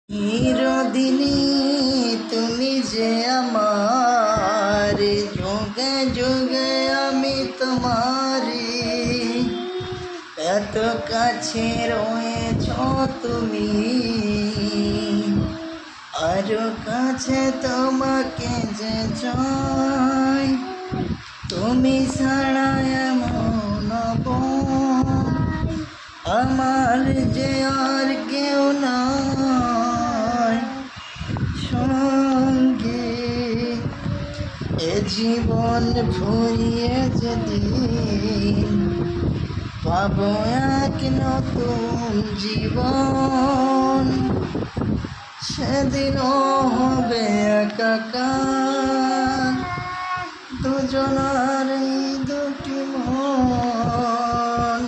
চিরদিনই তুমি যে আমার, যুগে যুগে আমি তোমারি, এত কাছে রয়েছ তুমি, আরো কাছে তোমাকে যে চাই, তুমি ছাড়া এমন আপন আমার যে আর কেউ নাই সঙ্গে। এ জীবন ফুরিয়ে যেদিন পাবো এক নতুন জীবন, সেদিনও হবে একাকার দুজনার এই দুটি মন।